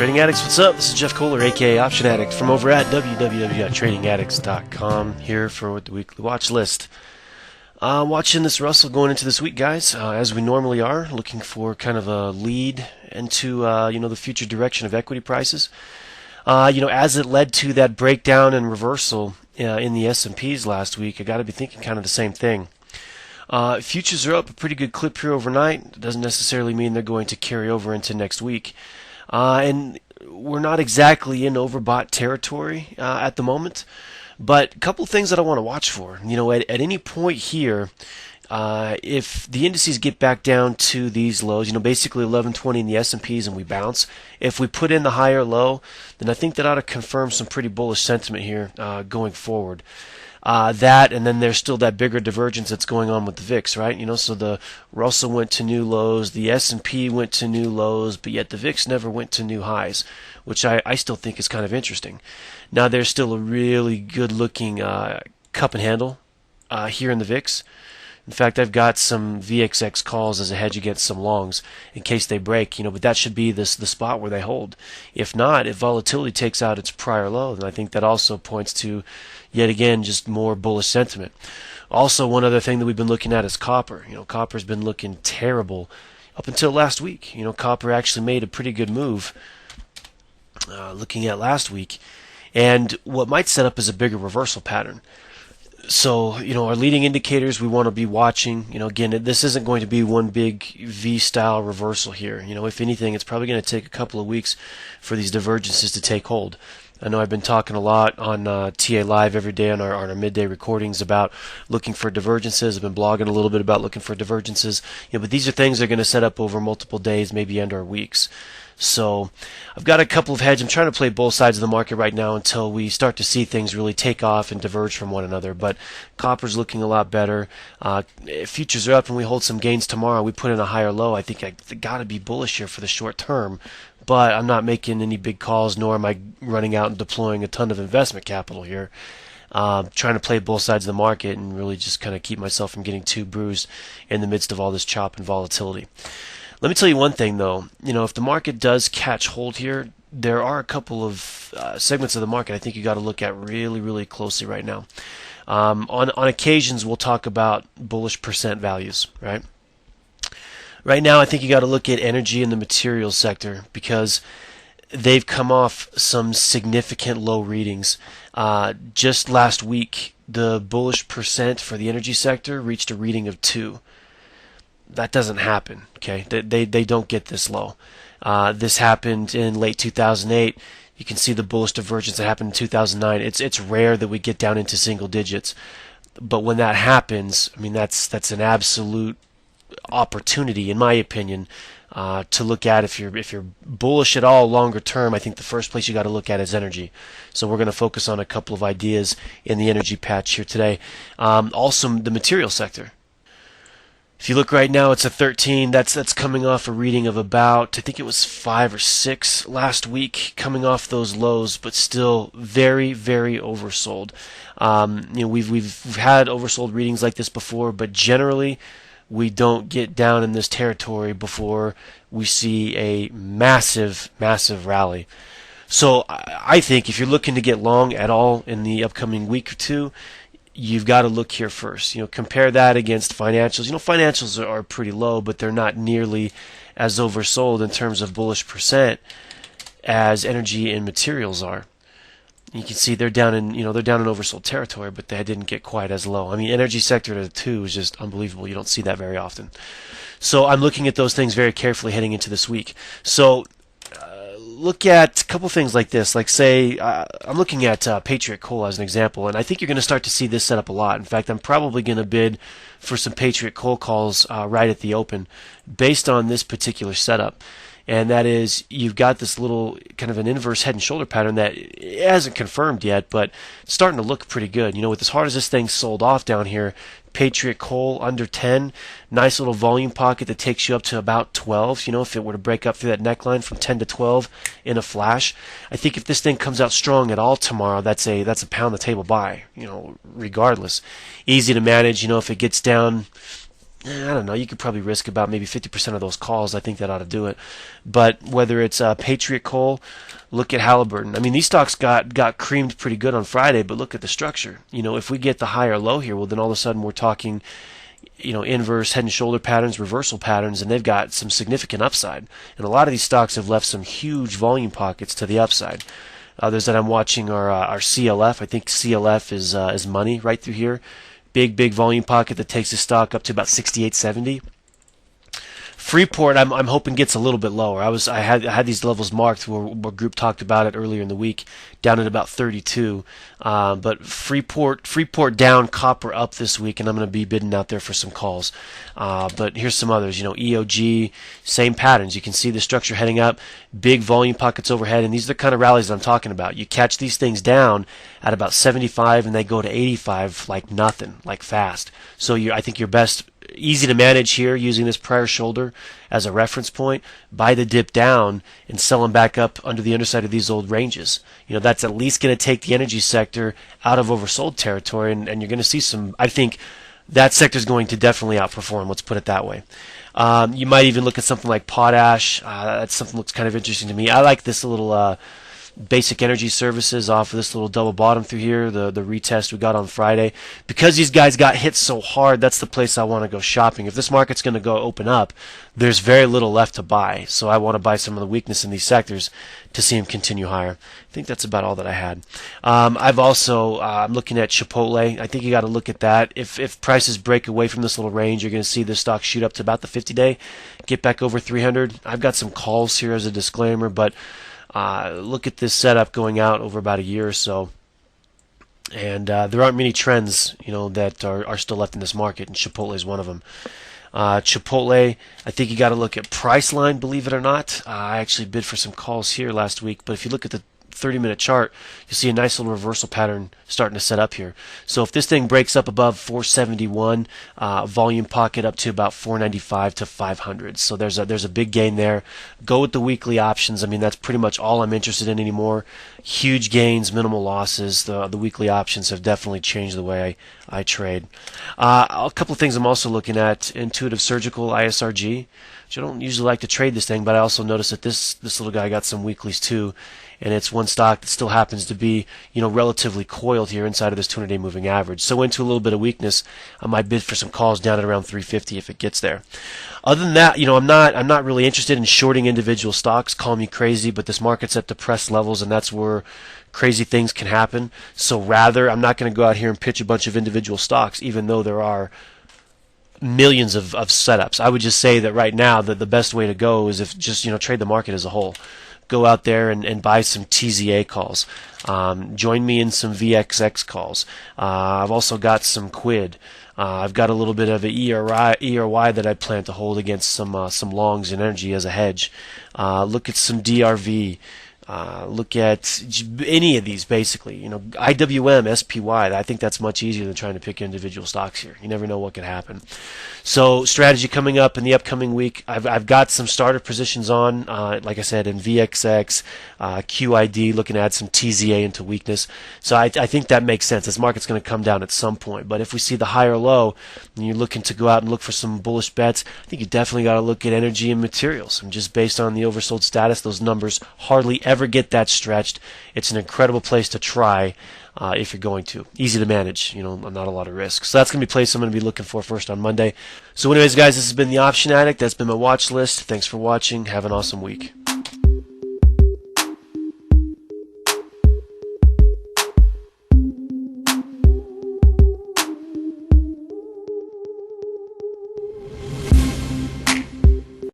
Trading Addicts, what's up? This is Jeff Kohler, aka Option Addict, from over at www.tradingaddicts.com, here for the weekly watch list. Watching this Russell going into this week, guys, as we normally are, looking for kind of a lead into the future direction of equity prices. As it led to that breakdown and reversal in the S&Ps last week, I got to be thinking kind of the same thing. Futures are up a pretty good clip here overnight. It doesn't necessarily mean they're going to carry over into next week. And we're not exactly in overbought territory at the moment. But a couple of things that I want to watch for. At any point here, if the indices get back down to these lows, basically 1120 in the S&Ps and we bounce, if we put in the higher low, then I think that ought to confirm some pretty bullish sentiment here going forward. That, and then there's still that bigger divergence that's going on with the VIX, right? So the Russell went to new lows, the S&P went to new lows, but yet the VIX never went to new highs, which I still think is kind of interesting. Now there's still a really good-looking cup and handle here in the VIX. In fact, I've got some VXX calls as a hedge against some longs in case they break, but that should be the spot where they hold. If not, if volatility takes out its prior low, then I think that also points to, yet again, just more bullish sentiment. Also, one other thing that we've been looking at is copper. Copper's been looking terrible up until last week. Copper actually made a pretty good move looking at last week, and what might set up is a bigger reversal pattern. So, our leading indicators we want to be watching. Again, this isn't going to be one big V-style reversal here. If anything, it's probably going to take a couple of weeks for these divergences to take hold. I know I've been talking a lot on TA Live every day on our midday recordings about looking for divergences. I've been blogging a little bit about looking for divergences. But these are things that are going to set up over multiple days, maybe under weeks. So I've got a couple of hedges. I'm trying to play both sides of the market right now until we start to see things really take off and diverge from one another. But copper's looking a lot better. If futures are up and we hold some gains tomorrow, we put in a higher low, I think I got to be bullish here for the short term. But I'm not making any big calls, nor am I running out and deploying a ton of investment capital here. Trying to play both sides of the market and really just kind of keep myself from getting too bruised in the midst of all this chop and volatility. Let me tell you one thing, though. If the market does catch hold here, there are a couple of segments of the market I think you got to look at really, really closely right now. On occasions, we'll talk about bullish percent values, right? Right now, I think you got to look at energy in the materials sector because they've come off some significant low readings. Just last week, the bullish percent for the energy sector reached a reading of 2. That doesn't happen, okay? They don't get this low. This happened in late 2008. You can see the bullish divergence that happened in 2009. It's rare that we get down into single digits. But when that happens, that's an absolute opportunity, in my opinion, to look at if you're bullish at all longer term. I think the first place you got to look at is energy. So we're going to focus on a couple of ideas in the energy patch here today. Also, the material sector. If you look right now, it's a 13. That's coming off a reading of about, I think it was 5 or 6 last week, coming off those lows, but still very, very oversold. We've had oversold readings like this before, but generally we don't get down in this territory before we see a massive, massive rally. So I think if you're looking to get long at all in the upcoming week or two, you've got to look here first. Compare that against financials. Financials are pretty low, but they're not nearly as oversold in terms of bullish percent as energy and materials are. You can see they're down in oversold territory, but they didn't get quite as low. Energy sector to 2 is just unbelievable. You don't see that very often. So I'm looking at those things very carefully heading into this week. So look at a couple things like this. Like, say, I'm looking at Patriot Coal as an example, and I think you're going to start to see this set up a lot. In fact, I'm probably going to bid for some Patriot Coal calls right at the open based on this particular setup. And that is, you've got this little kind of an inverse head and shoulder pattern that hasn't confirmed yet, but it's starting to look pretty good. With as hard as this thing sold off down here, Patriot Coal under 10, nice little volume pocket that takes you up to about 12. If it were to break up through that neckline from 10 to 12 in a flash, I think if this thing comes out strong at all tomorrow, that's a pound the table buy. Regardless, easy to manage. If it gets down I don't know. You could probably risk about maybe 50% of those calls. I think that ought to do it. But whether it's Patriot Coal, look at Halliburton. I mean, these stocks got creamed pretty good on Friday, but look at the structure. If we get the higher low here, well, then all of a sudden we're talking, inverse head and shoulder patterns, reversal patterns, and they've got some significant upside. And a lot of these stocks have left some huge volume pockets to the upside. Others that I'm watching are CLF. I think CLF is money right through here. Big volume pocket that takes the stock up to about 68.70. Freeport, I'm hoping gets a little bit lower. I had these levels marked where group talked about it earlier in the week, down at about 32. But Freeport down, copper up this week, and I'm going to be bidding out there for some calls. But here's some others. EOG, same patterns. You can see the structure heading up, big volume pockets overhead, and these are the kind of rallies that I'm talking about. You catch these things down at about 75, and they go to 85 like nothing, like fast. So I think your best. Easy to manage here using this prior shoulder as a reference point. Buy the dip down and sell them back up under the underside of these old ranges. That's at least going to take the energy sector out of oversold territory, and you're going to see some. I think that sector is going to definitely outperform. Let's put it that way. You might even look at something like potash. That's something that looks kind of interesting to me. I like this little Basic Energy Services off of this little double bottom through here, the retest we got on Friday. Because these guys got hit so hard, that's the place I want to go shopping. If this market's going to go open up, there's very little left to buy. So I want to buy some of the weakness in these sectors to see them continue higher. I think that's about all that I had. I'm looking at Chipotle. I think you got to look at that. If prices break away from this little range, you're going to see the stock shoot up to about the 50-day, get back over 300. I've got some calls here as a disclaimer, but look at this setup going out over about a year or so, and there aren't many trends, that are still left in this market, and Chipotle is one of them. Chipotle, I think you got to look at price line, believe it or not. I actually bid for some calls here last week, but if you look at the 30-minute chart, you see a nice little reversal pattern starting to set up here. So if this thing breaks up above 471, volume pocket up to about 495 to 500. So there's a big gain there. Go with the weekly options. I mean, that's pretty much all I'm interested in anymore. Huge gains, minimal losses. The weekly options have definitely changed the way I trade. A couple of things I'm also looking at: Intuitive Surgical, ISRG. I don't usually like to trade this thing, but I also noticed that this little guy got some weeklies too, and it's one stock that still happens to be relatively coiled here inside of this 200-day moving average. So into a little bit of weakness, I might bid for some calls down at around 350 if it gets there. Other than that, I'm not really interested in shorting individual stocks. Call me crazy, but this market's at depressed levels, and that's where crazy things can happen. So rather, I'm not going to go out here and pitch a bunch of individual stocks, even though there are millions of setups. I would just say that right now that the best way to go is if just trade the market as a whole. Go out there and buy some TZA calls. Join me in some VXX calls. I've also got some Quid. I've got a little bit of an ERY that I plan to hold against some longs in energy as a hedge. Look at some DRV. Look at any of these, basically. IWM, SPY. I think that's much easier than trying to pick individual stocks here. You never know what could happen. So strategy coming up in the upcoming week. I've got some starter positions on, like I said, in VXX, QID, looking to add some TZA into weakness. So I think that makes sense. This market's going to come down at some point. But if we see the higher low, and you're looking to go out and look for some bullish bets, I think you definitely got to look at energy and materials. And just based on the oversold status, those numbers hardly ever get that stretched. It's an incredible place to try if you're going to. Easy to manage, not a lot of risk. So that's going to be a place I'm going to be looking for first on Monday. So anyways, guys, this has been the Option Addict. That's been my watch list. Thanks for watching. Have an awesome week.